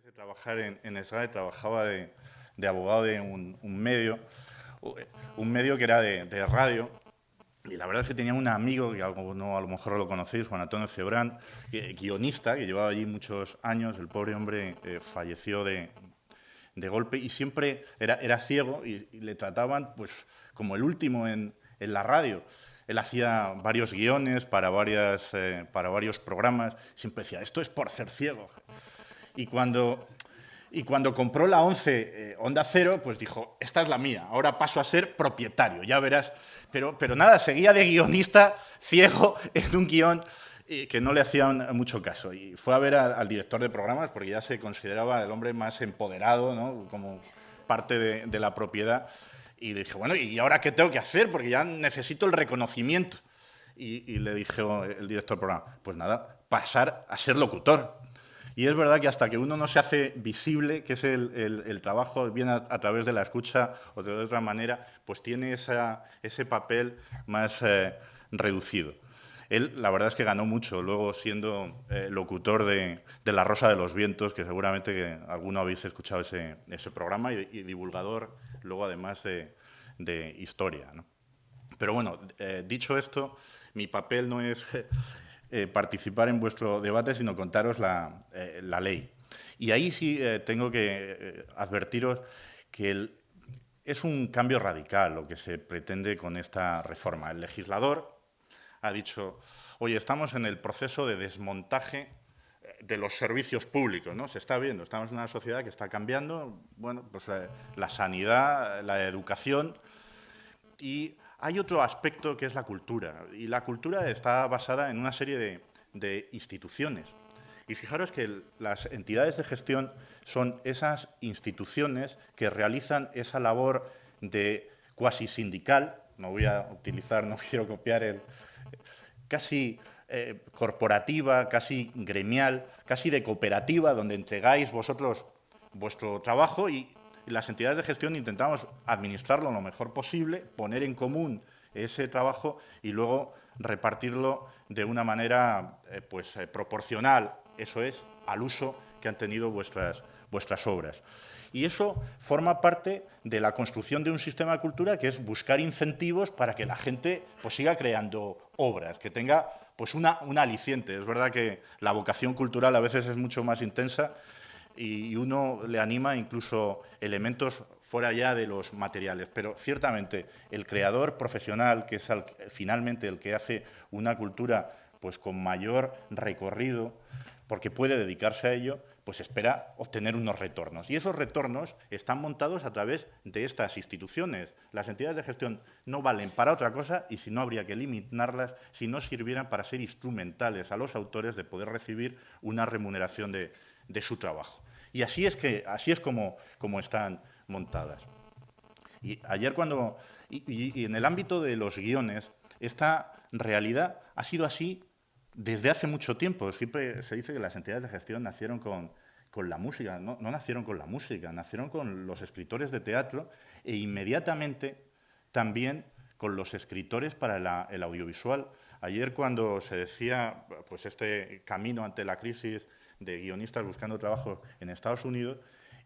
de trabajar en SGAE trabajaba de abogado de un medio que era de radio. Y la verdad es que tenía un amigo, que a lo mejor lo conocéis, Juan Antonio Cebrán, guionista, que llevaba allí muchos años. El pobre hombre falleció de golpe y siempre era ciego y le trataban pues, como el último en la radio. Él hacía varios guiones para varios programas. Siempre decía, esto es por ser ciego. Y cuando compró la 11 Onda Cero, pues dijo, esta es la mía, ahora paso a ser propietario, ya verás. Pero nada, seguía de guionista ciego en un guión que no le hacían mucho caso. Y fue a ver al director de programas, porque ya se consideraba el hombre más empoderado, ¿no? Como parte de la propiedad. Y dije, bueno, ¿y ahora qué tengo que hacer? Porque ya necesito el reconocimiento. Y le dijo el director del programa, pues nada, pasar a ser locutor. Y es verdad que hasta que uno no se hace visible, que es el trabajo viene a través de la escucha o de otra manera, pues tiene ese papel más reducido. Él, la verdad es que ganó mucho, luego siendo locutor de La Rosa de los Vientos, que seguramente que alguno habéis escuchado ese programa, y divulgador, luego además de historia, ¿no? Pero bueno, dicho esto, mi papel no es participar en vuestro debate, sino contaros la ley. Y ahí sí tengo que advertiros que es un cambio radical lo que se pretende con esta reforma. El legislador ha dicho, oye, estamos en el proceso de desmontaje de los servicios públicos, ¿no? Se está viendo, estamos en una sociedad que está cambiando, bueno, pues la sanidad, la educación, y hay otro aspecto que es la cultura. Y la cultura está basada en una serie de instituciones. Y fijaros que las entidades de gestión son esas instituciones que realizan esa labor de cuasi sindical, no voy a utilizar, no quiero copiar casi corporativa, casi gremial, casi de cooperativa, donde entregáis vosotros vuestro trabajo y las entidades de gestión intentamos administrarlo lo mejor posible, poner en común ese trabajo y luego repartirlo de una manera proporcional, eso es, al uso que han tenido vuestras obras. Y eso forma parte de la construcción de un sistema de cultura que es buscar incentivos para que la gente pues, siga creando obras, que tenga pues, un aliciente. Es verdad que la vocación cultural a veces es mucho más intensa y uno le anima incluso elementos fuera ya de los materiales. Pero ciertamente el creador profesional, que es finalmente el que hace una cultura pues, con mayor recorrido, porque puede dedicarse a ello, pues espera obtener unos retornos. Y esos retornos están montados a través de estas instituciones. Las entidades de gestión no valen para otra cosa y si no habría que eliminarlas si no sirvieran para ser instrumentales a los autores de poder recibir una remuneración de su trabajo. Y así es como están montadas. Y ayer y en el ámbito de los guiones, esta realidad ha sido así desde hace mucho tiempo. Siempre se dice que las entidades de gestión nacieron con la música. No nacieron con la música, nacieron con los escritores de teatro e inmediatamente también con los escritores para el audiovisual. Ayer cuando se decía pues este camino ante la crisis de guionistas buscando trabajo en Estados Unidos,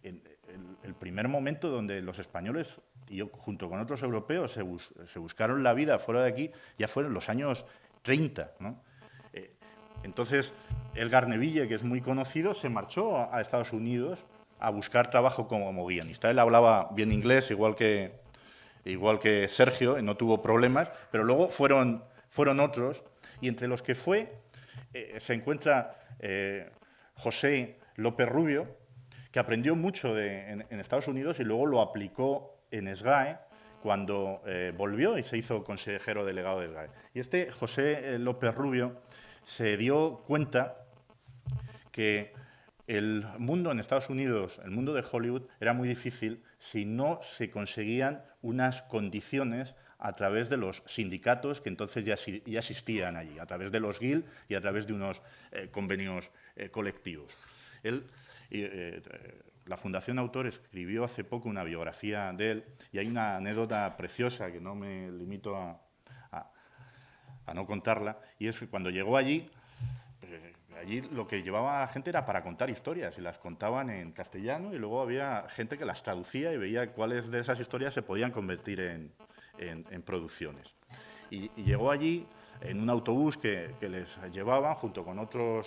el primer momento donde los españoles, y junto con otros europeos, se buscaron la vida fuera de aquí, ya fueron los años 30, ¿no? Entonces, Elgar Neville, que es muy conocido, se marchó a Estados Unidos a buscar trabajo como guionista. Él hablaba bien inglés, igual que Sergio, y no tuvo problemas, pero luego fueron otros, y entre los que se encuentra José López Rubio, que aprendió mucho en Estados Unidos y luego lo aplicó en SGAE cuando volvió y se hizo consejero delegado de SGAE. Y este José López Rubio se dio cuenta que el mundo en Estados Unidos, el mundo de Hollywood, era muy difícil si no se conseguían unas condiciones a través de los sindicatos que entonces ya existían allí, a través de los guild y a través de unos convenios colectivos. La Fundación Autor escribió hace poco una biografía de él y hay una anécdota preciosa que no me limito a no contarla, y es que cuando llegó allí, allí lo que llevaba a la gente era para contar historias y las contaban en castellano y luego había gente que las traducía y veía cuáles de esas historias se podían convertir en producciones. Y llegó allí en un autobús que les llevaban junto con otros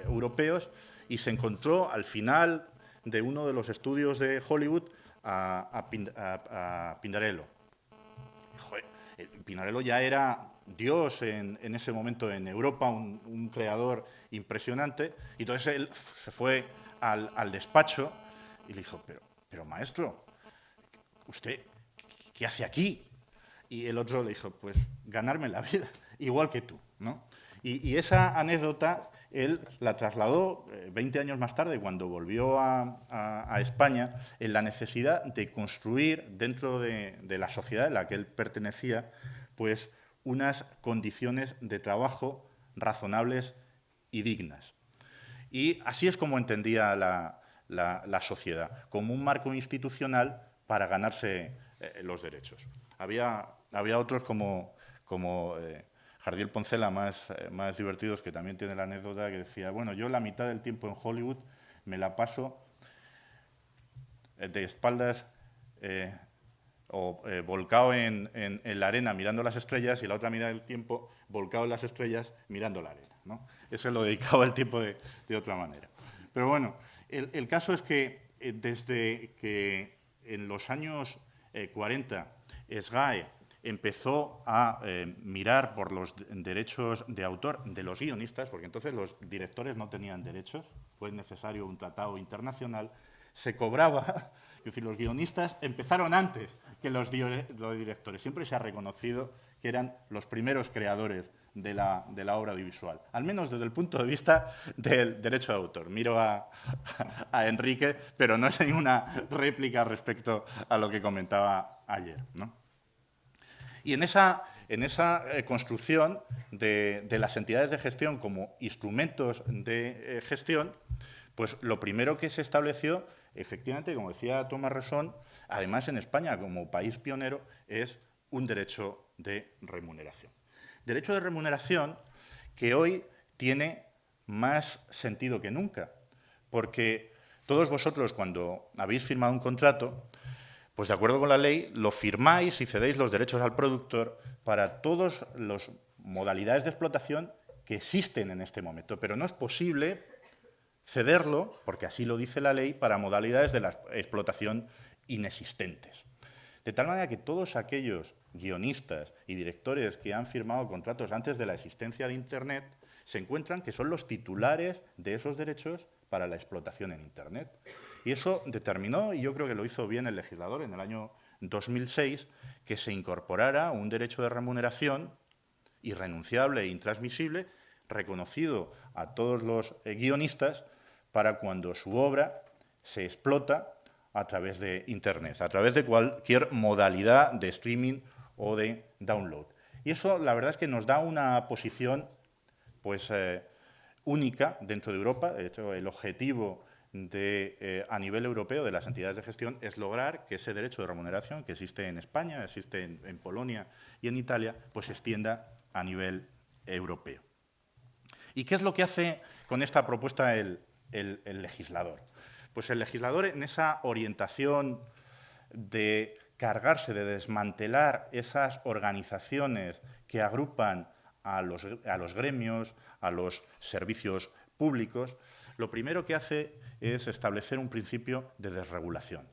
europeos y se encontró al final de uno de los estudios de Hollywood a Pindarello. Joder, Pinarello ya era Dios en ese momento en Europa, un creador impresionante, y entonces él se fue al despacho y le dijo, pero maestro, ¿usted qué hace aquí? Y el otro le dijo, pues ganarme la vida, igual que tú, ¿no? Y esa anécdota él la trasladó 20 años más tarde, cuando volvió a España, en la necesidad de construir dentro de la sociedad en la que él pertenecía, pues unas condiciones de trabajo razonables y dignas. Y así es como entendía la sociedad, como un marco institucional para ganarse los derechos. Había otros como Jardiel Poncela, más divertidos, que también tiene la anécdota que decía, bueno, yo la mitad del tiempo en Hollywood me la paso de espaldas volcado en la arena mirando las estrellas y la otra mitad del tiempo volcado en las estrellas mirando la arena, ¿no? Eso lo dedicaba el tiempo de otra manera. Pero bueno, el caso es que desde que en los años 40 SGAE empezó a mirar por los derechos de autor de los guionistas, porque entonces los directores no tenían derechos, fue necesario un tratado internacional, se cobraba, es decir, los guionistas empezaron antes que los directores. Siempre se ha reconocido que eran los primeros creadores de la obra audiovisual, al menos desde el punto de vista del derecho de autor. Miro a Enrique, pero no es ninguna réplica respecto a lo que comentaba ayer, ¿no? Y en esa construcción de las entidades de gestión como instrumentos de gestión, pues lo primero que se estableció, efectivamente, como decía Tomás Resón, además en España como país pionero, es un derecho de remuneración. Derecho de remuneración que hoy tiene más sentido que nunca, porque todos vosotros, cuando habéis firmado un contrato, pues de acuerdo con la ley, lo firmáis y cedéis los derechos al productor para todas las modalidades de explotación que existen en este momento. Pero no es posible cederlo, porque así lo dice la ley, para modalidades de la explotación inexistentes. De tal manera que todos aquellos guionistas y directores que han firmado contratos antes de la existencia de Internet se encuentran que son los titulares de esos derechos para la explotación en Internet. Y eso determinó, y yo creo que lo hizo bien el legislador en el año 2006, que se incorporara un derecho de remuneración irrenunciable e intransmisible, reconocido a todos los guionistas para cuando su obra se explota a través de Internet, a través de cualquier modalidad de streaming o de download. Y eso, la verdad es que nos da una posición pues, única dentro de Europa. De hecho, el objetivo a nivel europeo de las entidades de gestión es lograr que ese derecho de remuneración que existe en España, existe en Polonia y en Italia, pues se extienda a nivel europeo. ¿Y qué es lo que hace con esta propuesta el legislador? Pues el legislador, en esa orientación de cargarse, de desmantelar esas organizaciones que agrupan a los gremios, a los servicios públicos, lo primero que hace es establecer un principio de desregulación,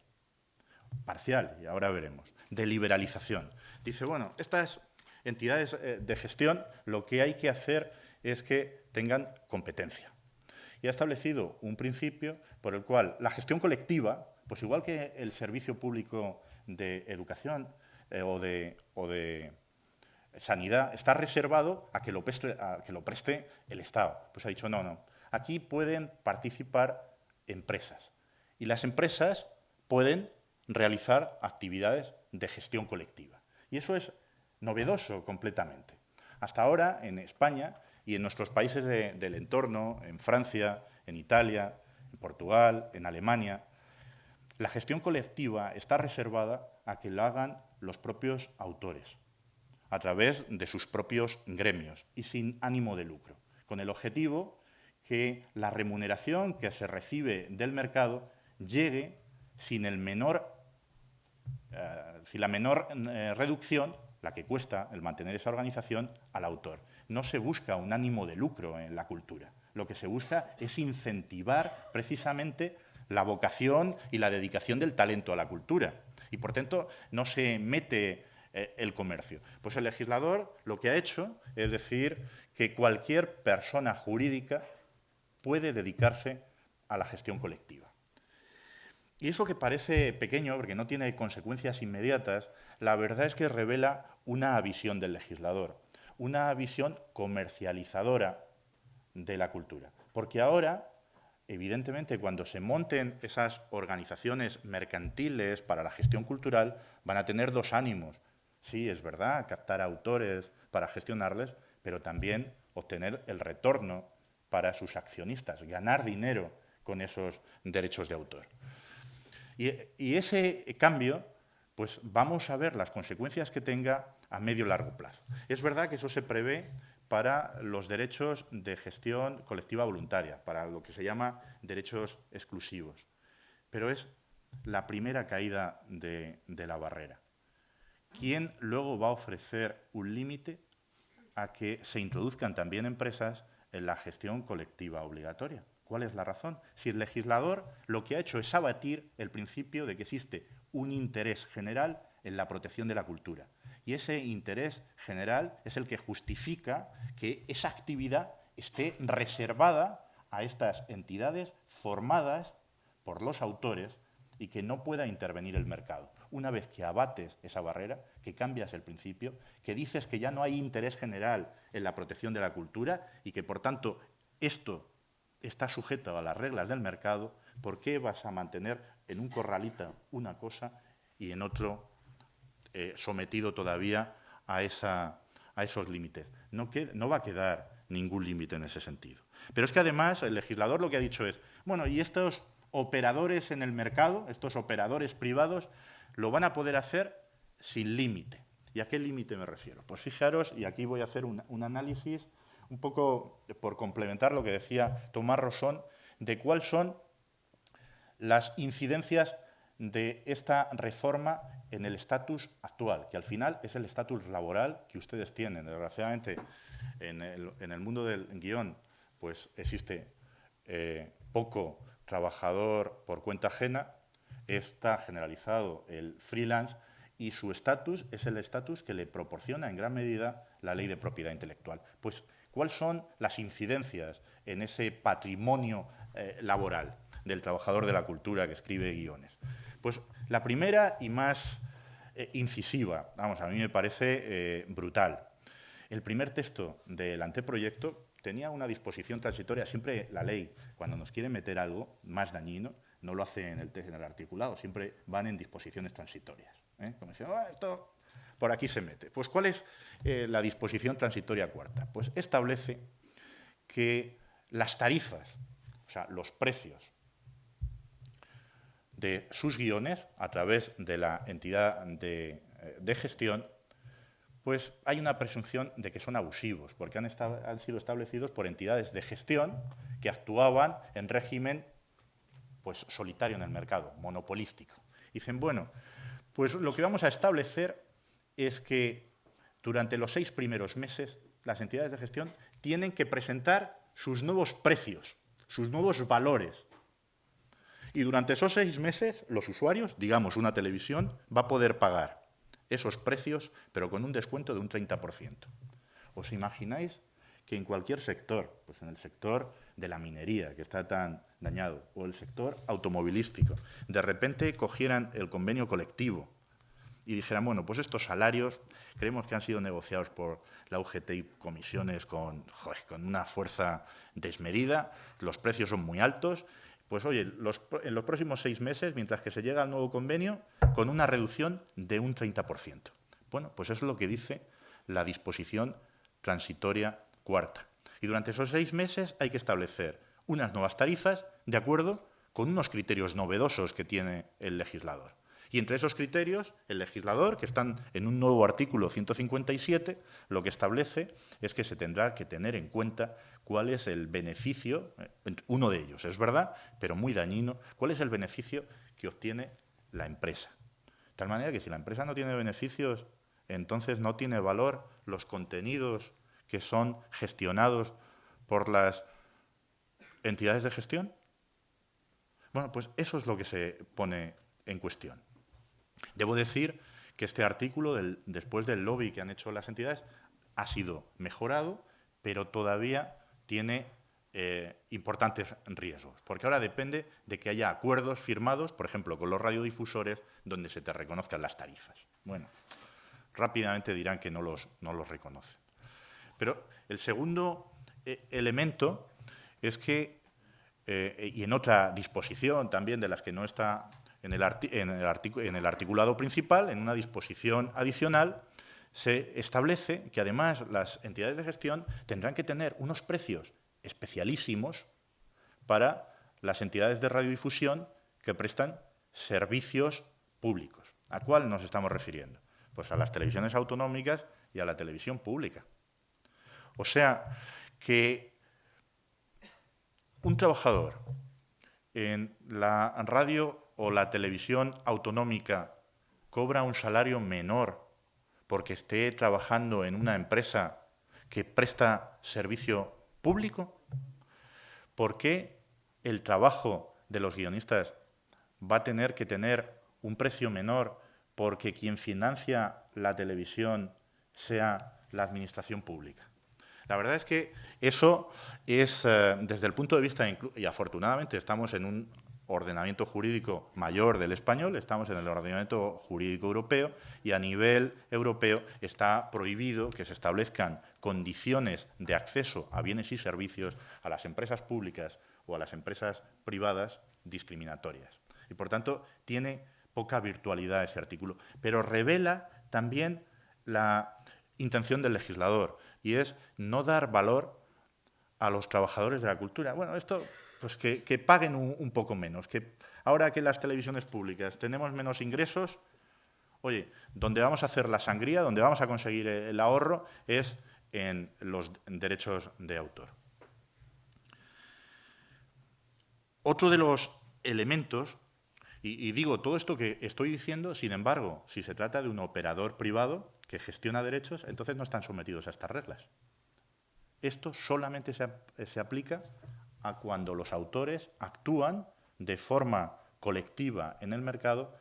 parcial, y ahora veremos, de liberalización. Dice, bueno, estas entidades de gestión lo que hay que hacer es que tengan competencia. Y ha establecido un principio por el cual la gestión colectiva, pues igual que el servicio público de educación o de sanidad, está reservado a que lo preste el Estado. Pues ha dicho, no, aquí pueden participar empresas. Y las empresas pueden realizar actividades de gestión colectiva. Y eso es novedoso completamente. Hasta ahora, en España y en nuestros países del entorno, en Francia, en Italia, en Portugal, en Alemania, la gestión colectiva está reservada a que lo hagan los propios autores, a través de sus propios gremios y sin ánimo de lucro, con el objetivo que la remuneración que se recibe del mercado llegue sin la menor reducción, la que cuesta el mantener esa organización, al autor. No se busca un ánimo de lucro en la cultura. Lo que se busca es incentivar precisamente la vocación y la dedicación del talento a la cultura. Y, por tanto, no se mete el comercio. Pues el legislador lo que ha hecho es decir que cualquier persona jurídica puede dedicarse a la gestión colectiva. Y eso que parece pequeño, porque no tiene consecuencias inmediatas, la verdad es que revela una visión del legislador, una visión comercializadora de la cultura. Porque ahora, evidentemente, cuando se monten esas organizaciones mercantiles para la gestión cultural, van a tener dos ánimos. Sí, es verdad, captar autores para gestionarles, pero también obtener el retorno para sus accionistas, ganar dinero con esos derechos de autor. Y ese cambio, pues vamos a ver las consecuencias que tenga a medio y largo plazo. Es verdad que eso se prevé para los derechos de gestión colectiva voluntaria, para lo que se llama derechos exclusivos. Pero es la primera caída de la barrera. ¿Quién luego va a ofrecer un límite a que se introduzcan también empresas en la gestión colectiva obligatoria? ¿Cuál es la razón? Si el legislador lo que ha hecho es abatir el principio de que existe un interés general en la protección de la cultura. Y ese interés general es el que justifica que esa actividad esté reservada a estas entidades formadas por los autores y que no pueda intervenir el mercado. Una vez que abates esa barrera, que cambias el principio, que dices que ya no hay interés general en la protección de la cultura y que, por tanto, esto está sujeto a las reglas del mercado, ¿por qué vas a mantener en un corralito una cosa y en otro sometido todavía a esos límites? No va a quedar ningún límite en ese sentido. Pero es que además el legislador lo que ha dicho es, bueno, y estos operadores en el mercado, estos operadores privados, lo van a poder hacer sin límite. ¿Y a qué límite me refiero? Pues fijaros, y aquí voy a hacer un análisis un poco por complementar lo que decía Tomás Rosón, de cuáles son las incidencias de esta reforma en el estatus actual, que al final es el estatus laboral que ustedes tienen. Desgraciadamente, en el mundo del guión pues existe poco trabajador por cuenta ajena, está generalizado el freelance y su estatus es el estatus que le proporciona en gran medida la ley de propiedad intelectual. Pues, ¿cuáles son las incidencias en ese patrimonio laboral del trabajador de la cultura que escribe guiones? Pues la primera y más incisiva, vamos, a mí me parece brutal. El primer texto del anteproyecto tenía una disposición transitoria. Siempre la ley, cuando nos quiere meter algo más dañino, no lo hace en el articulado, siempre van en disposiciones transitorias. Como dicen, esto por aquí se mete. Pues, ¿cuál es la disposición transitoria cuarta? Pues establece que las tarifas, o sea, los precios de sus guiones a través de la entidad de gestión, pues hay una presunción de que son abusivos, porque han sido establecidos por entidades de gestión que actuaban en régimen pues, solitario en el mercado, monopolístico. Dicen, bueno, pues lo que vamos a establecer es que durante los 6 primeros meses las entidades de gestión tienen que presentar sus nuevos precios, sus nuevos valores. Y durante esos 6 meses los usuarios, digamos una televisión, va a poder pagar esos precios, pero con un descuento de un 30%. ¿Os imagináis que en cualquier sector, pues en el sector de la minería, que está tan dañado, o el sector automovilístico, de repente cogieran el convenio colectivo y dijeran, bueno, pues estos salarios creemos que han sido negociados por la UGT y comisiones con una fuerza desmedida, los precios son muy altos, pues oye, en los próximos 6 meses, mientras que se llega al nuevo convenio, con una reducción de un 30%. Bueno, pues eso es lo que dice la disposición transitoria cuarta. Y durante esos 6 meses hay que establecer unas nuevas tarifas de acuerdo con unos criterios novedosos que tiene el legislador. Y entre esos criterios, el legislador, que están en un nuevo artículo 157, lo que establece es que se tendrá que tener en cuenta cuál es el beneficio, uno de ellos, es verdad, pero muy dañino, cuál es el beneficio que obtiene la empresa. De tal manera que si la empresa no tiene beneficios, entonces no tiene valor los contenidos que son gestionados por las entidades de gestión. Bueno, pues eso es lo que se pone en cuestión. Debo decir que este artículo, después del lobby que han hecho las entidades, ha sido mejorado, pero todavía tiene importantes riesgos, porque ahora depende de que haya acuerdos firmados, por ejemplo, con los radiodifusores, donde se te reconozcan las tarifas. Bueno, rápidamente dirán que no los reconocen. Pero el segundo elemento es que, y en otra disposición también de las que no está en el articulado principal, en una disposición adicional, se establece que además las entidades de gestión tendrán que tener unos precios especialísimos para las entidades de radiodifusión que prestan servicios públicos. ¿A cuál nos estamos refiriendo? Pues a las televisiones autonómicas y a la televisión pública. O sea, que un trabajador en la radio o la televisión autonómica cobra un salario menor porque esté trabajando en una empresa que presta servicio público. ¿Por qué el trabajo de los guionistas va a tener que tener un precio menor porque quien financia la televisión sea la administración pública? La verdad es que eso es, desde el punto de vista, y afortunadamente estamos en un ordenamiento jurídico mayor del español, estamos en el ordenamiento jurídico europeo, y a nivel europeo está prohibido que se establezcan condiciones de acceso a bienes y servicios a las empresas públicas o a las empresas privadas discriminatorias. Y, por tanto, tiene poca virtualidad ese artículo, pero revela también la intención del legislador, y es no dar valor a los trabajadores de la cultura. Bueno, esto, pues que paguen un poco menos, que ahora que las televisiones públicas tenemos menos ingresos, oye, donde vamos a hacer la sangría, donde vamos a conseguir el ahorro, es en los derechos de autor. Otro de los elementos, y digo todo esto que estoy diciendo, sin embargo, si se trata de un operador privado que gestiona derechos, entonces no están sometidos a estas reglas. Esto solamente se aplica a cuando los autores actúan de forma colectiva en el mercado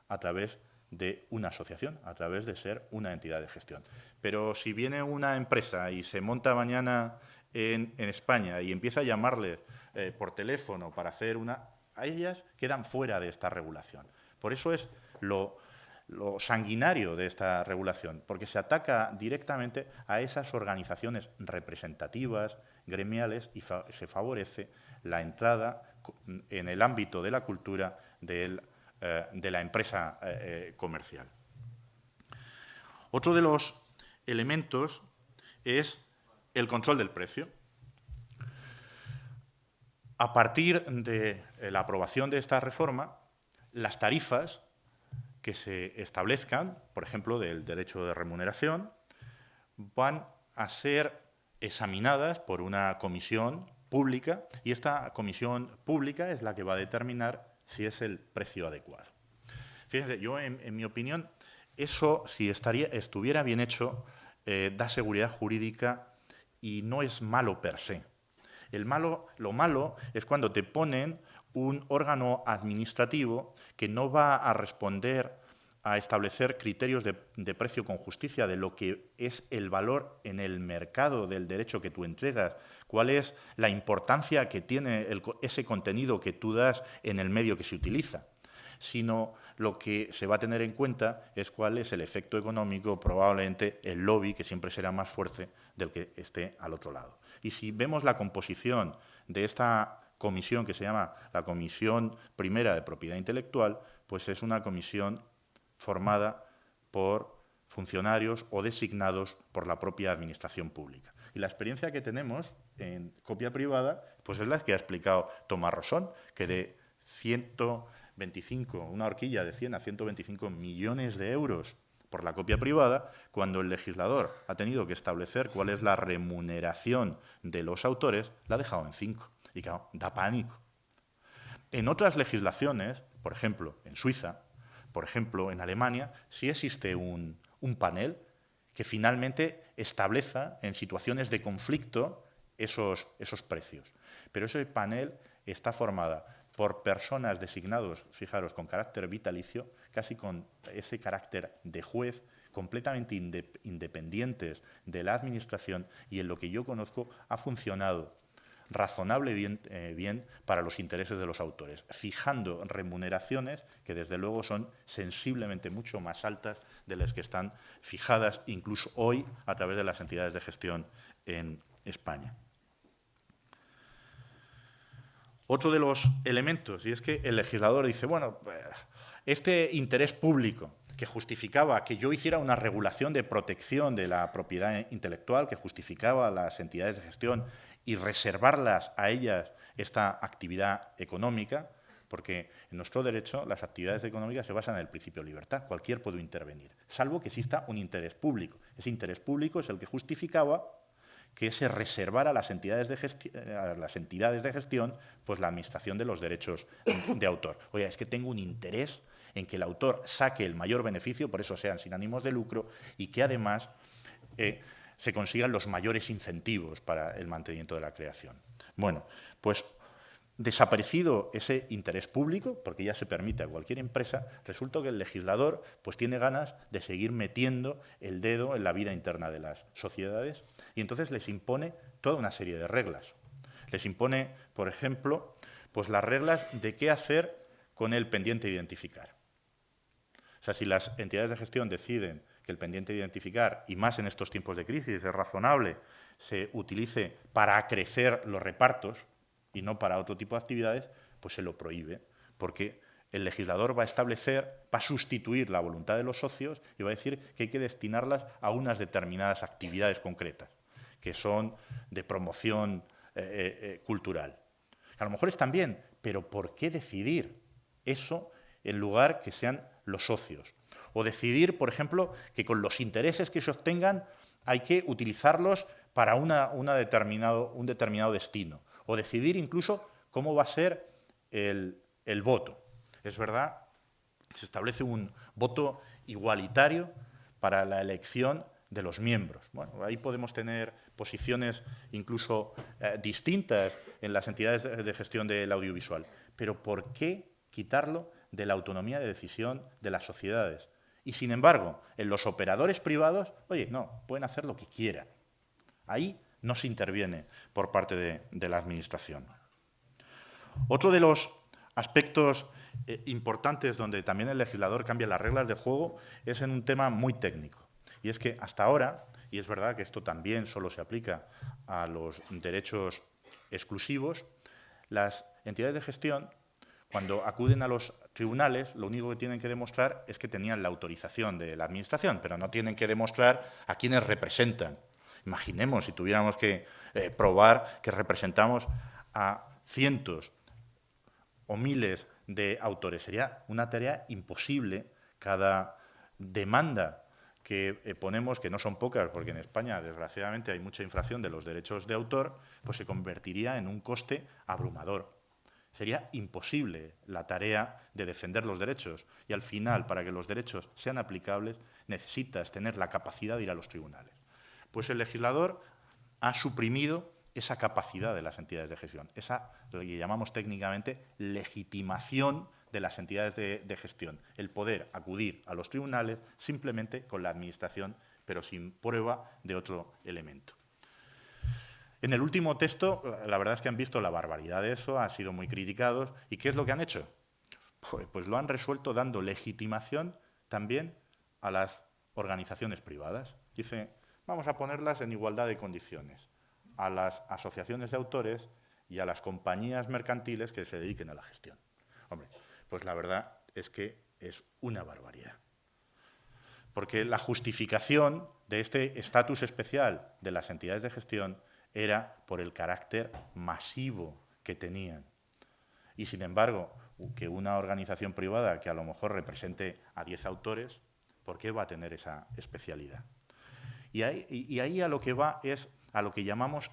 a través de una asociación, a través de ser una entidad de gestión. Pero si viene una empresa y se monta mañana en España y empieza a llamarle por teléfono para hacer una... a ellas quedan fuera de esta regulación. Por eso es lo sanguinario de esta regulación, porque se ataca directamente a esas organizaciones representativas, gremiales, y se favorece la entrada en el ámbito de la cultura de la empresa comercial. Otro de los elementos es el control del precio. A partir de la aprobación de esta reforma, las tarifas que se establezcan, por ejemplo, del derecho de remuneración, van a ser examinadas por una comisión pública, y esta comisión pública es la que va a determinar si es el precio adecuado. Fíjense, yo, en mi opinión, eso, si estuviera bien hecho, da seguridad jurídica y no es malo per se. Lo malo es cuando te ponen un órgano administrativo que no va a responder a establecer criterios de precio con justicia de lo que es el valor en el mercado del derecho que tú entregas, cuál es la importancia que tiene ese contenido que tú das en el medio que se utiliza, sino lo que se va a tener en cuenta es cuál es el efecto económico, probablemente el lobby, que siempre será más fuerte del que esté al otro lado. Y si vemos la composición de esta comisión, que se llama la Comisión Primera de Propiedad Intelectual, pues es una comisión formada por funcionarios o designados por la propia administración pública. Y la experiencia que tenemos en copia privada, pues es la que ha explicado Tomás Rosón, que de una horquilla de 100 a 125 millones de euros por la copia privada, cuando el legislador ha tenido que establecer cuál es la remuneración de los autores, la ha dejado en 5. Y claro, da pánico. En otras legislaciones, por ejemplo, en Suiza, por ejemplo, en Alemania, sí existe un panel que finalmente estableza en situaciones de conflicto esos precios. Pero ese panel está formado por personas designados, fijaros, con carácter vitalicio, casi con ese carácter de juez, completamente independientes de la administración, y en lo que yo conozco ha funcionado razonablemente bien para los intereses de los autores, fijando remuneraciones que desde luego son sensiblemente mucho más altas de las que están fijadas incluso hoy a través de las entidades de gestión en España. Otro de los elementos, y es que el legislador dice, bueno, este interés público que justificaba que yo hiciera una regulación de protección de la propiedad intelectual, que justificaba a las entidades de gestión y reservarlas a ellas esta actividad económica, porque en nuestro derecho las actividades económicas se basan en el principio de libertad. Cualquier puede intervenir, salvo que exista un interés público. Ese interés público es el que justificaba que se reservara a las entidades de gestión pues la administración de los derechos de autor. Oye, es que tengo un interés en que el autor saque el mayor beneficio, por eso sean sin ánimos de lucro, y que además se consigan los mayores incentivos para el mantenimiento de la creación. Bueno, pues desaparecido ese interés público, porque ya se permite a cualquier empresa, resulta que el legislador pues, tiene ganas de seguir metiendo el dedo en la vida interna de las sociedades y entonces les impone toda una serie de reglas. Les impone, por ejemplo, pues las reglas de qué hacer con el pendiente de identificar. O sea, si las entidades de gestión deciden que el pendiente de identificar, y más en estos tiempos de crisis, es razonable, se utilice para acrecer los repartos, y no para otro tipo de actividades, pues se lo prohíbe, porque el legislador va a establecer, va a sustituir la voluntad de los socios y va a decir que hay que destinarlas a unas determinadas actividades concretas, que son de promoción cultural. A lo mejor están bien, pero ¿por qué decidir eso en lugar que sean los socios? O decidir, por ejemplo, que con los intereses que se obtengan hay que utilizarlos para un determinado destino. O decidir incluso cómo va a ser el voto. Es verdad, se establece un voto igualitario para la elección de los miembros. Bueno, ahí podemos tener posiciones incluso distintas en las entidades de gestión del audiovisual. Pero ¿por qué quitarlo de la autonomía de decisión de las sociedades? Y, sin embargo, en los operadores privados, oye, no, pueden hacer lo que quieran. Ahí no se interviene por parte de la Administración. Otro de los aspectos importantes donde también el legislador cambia las reglas de juego es en un tema muy técnico. Y es que hasta ahora, y es verdad que esto también solo se aplica a los derechos exclusivos, las entidades de gestión, cuando acuden a los tribunales, lo único que tienen que demostrar es que tenían la autorización de la Administración, pero no tienen que demostrar a quienes representan. Imaginemos si tuviéramos que probar que representamos a cientos o miles de autores. Sería una tarea imposible. Cada demanda que ponemos, que no son pocas, porque en España, desgraciadamente, hay mucha infracción de los derechos de autor, pues se convertiría en un coste abrumador. Sería imposible la tarea de defender los derechos. Y al final, para que los derechos sean aplicables, necesitas tener la capacidad de ir a los tribunales. Pues el legislador ha suprimido esa capacidad de las entidades de gestión, esa, lo que llamamos técnicamente, legitimación de las entidades de gestión, el poder acudir a los tribunales simplemente con la Administración, pero sin prueba de otro elemento. En el último texto, la verdad es que han visto la barbaridad de eso, han sido muy criticados. ¿Y qué es lo que han hecho? Pues lo han resuelto dando legitimación también a las organizaciones privadas. Dice, vamos a ponerlas en igualdad de condiciones a las asociaciones de autores y a las compañías mercantiles que se dediquen a la gestión. Hombre, pues la verdad es que es una barbaridad. Porque la justificación de este estatus especial de las entidades de gestión era por el carácter masivo que tenían. Y, sin embargo, que una organización privada que a lo mejor represente a 10 autores, ¿por qué va a tener esa especialidad? Y ahí a lo que va es a lo que llamamos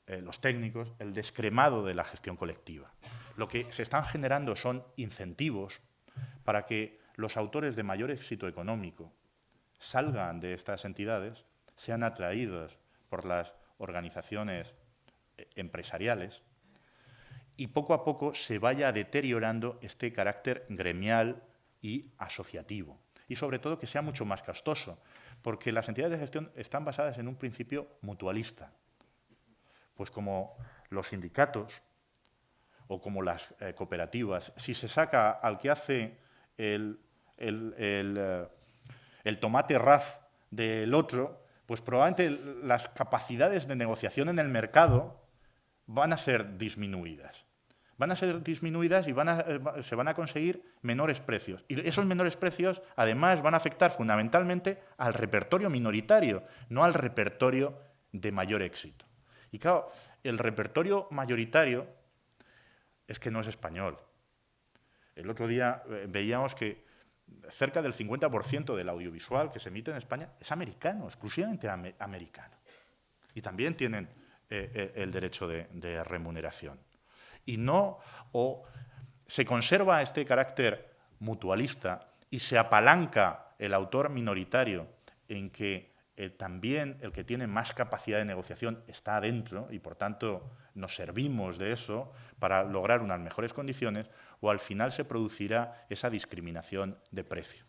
los técnicos el descremado de la gestión colectiva. Lo que se están generando son incentivos para que los autores de mayor éxito económico salgan de estas entidades, sean atraídos por las organizaciones empresariales y poco a poco se vaya deteriorando este carácter gremial y asociativo. Y sobre todo que sea mucho más costoso, porque las entidades de gestión están basadas en un principio mutualista. Pues como los sindicatos o como las cooperativas, si se saca al que hace el tomate raz del otro, pues probablemente las capacidades de negociación en el mercado van a ser disminuidas. Van a ser disminuidas y se van a conseguir menores precios. Y esos menores precios, además, van a afectar fundamentalmente al repertorio minoritario, no al repertorio de mayor éxito. Y claro, el repertorio mayoritario es que no es español. El otro día veíamos que cerca del 50% del audiovisual que se emite en España es americano, exclusivamente americano. Y también tienen el derecho de remuneración. Y no, o se conserva este carácter mutualista y se apalanca el autor minoritario en que también el que tiene más capacidad de negociación está adentro y, por tanto, nos servimos de eso para lograr unas mejores condiciones, o al final se producirá esa discriminación de precio.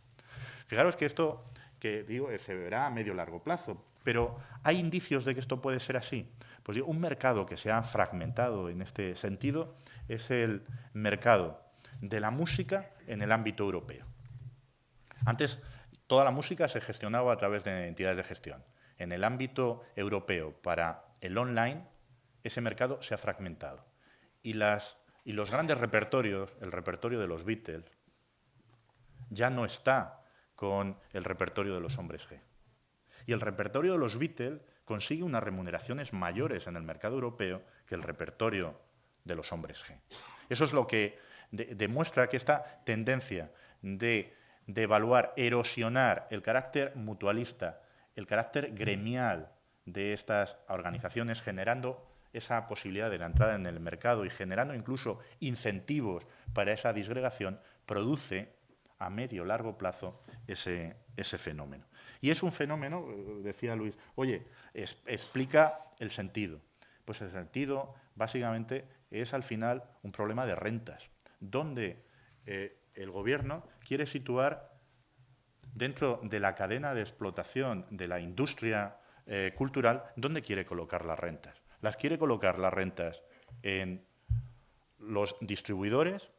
Fijaros que esto, que digo, se verá a medio largo plazo, pero ¿hay indicios de que esto puede ser así? Pues digo, un mercado que se ha fragmentado en este sentido es el mercado de la música en el ámbito europeo. Antes, toda la música se gestionaba a través de entidades de gestión. En el ámbito europeo, para el online, ese mercado se ha fragmentado. Y los grandes repertorios, el repertorio de los Beatles, ya no está con el repertorio de los hombres G. Y el repertorio de los Beatles consigue unas remuneraciones mayores en el mercado europeo que el repertorio de los hombres G. Eso es lo que demuestra que esta tendencia de evaluar, erosionar el carácter mutualista, el carácter gremial de estas organizaciones, generando esa posibilidad de la entrada en el mercado y generando incluso incentivos para esa disgregación, produce a medio o largo plazo ese fenómeno. Y es un fenómeno, decía Luis, oye, explica el sentido. Pues el sentido, básicamente, es al final un problema de rentas, donde el gobierno quiere situar dentro de la cadena de explotación de la industria cultural, ¿dónde quiere colocar las rentas? Las quiere colocar las rentas en los distribuidores,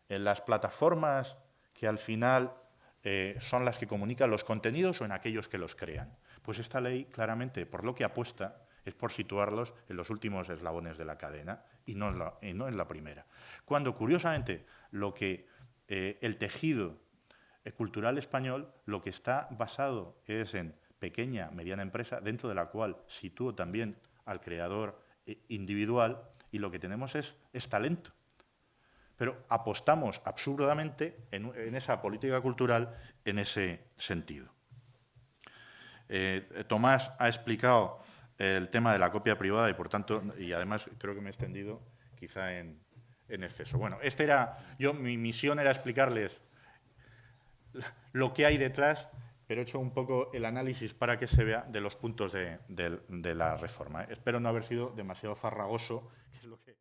en las plataformas que al final son las que comunican los contenidos o en aquellos que los crean. Pues esta ley, claramente, por lo que apuesta, es por situarlos en los últimos eslabones de la cadena y no en la primera. Cuando, curiosamente, el tejido cultural español lo que está basado es en pequeña, mediana empresa, dentro de la cual sitúo también al creador individual, y lo que tenemos es talento. Pero apostamos absurdamente en esa política cultural en ese sentido. Tomás ha explicado el tema de la copia privada y, por tanto, y además creo que me he extendido quizá en exceso. Bueno, mi misión era explicarles lo que hay detrás, pero he hecho un poco el análisis para que se vea de los puntos de la reforma. Espero no haber sido demasiado farragoso, que es lo que